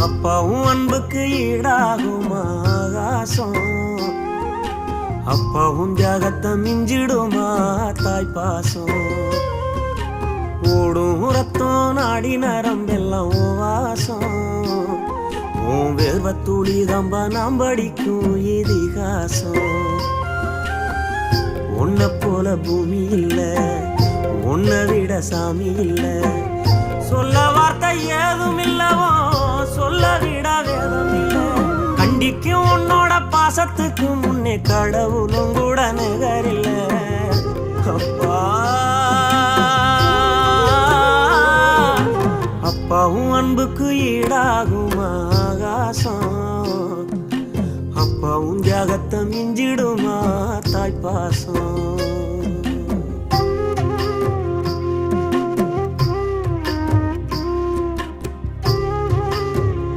அப்பாவும் அன்புக்கு ஈடாகுமா ஆகாசம், அப்பாவும் தியாகத்தை மிஞ்சிடுமா தாய் பாசம். ஓடும் ரத்தம் நாடி நரம்பெல்லாம் ஓ வாசம், உன் வேர்வத்தூளி தம்ப நாம் படிக்கும் இதிகாசம். உன்னை போல பூமி இல்ல, உன்னை விட சாமி இல்ல, சொல்ல வார்த்தை ஏதும் இல்லவோ சொல்ல விட வேதம் இல்ல. கண்டிக்கும் உன்னோட பாசத்துக்கு முன்னே கடவுளும் கூட நிகரில்ல. அப்பா அப்பாவும் அன்புக்கு ஈடாகுமா ஆகாசம், அப்பாவும் தியாகத்தை மிஞ்சிடுமா தாய் பாசம்.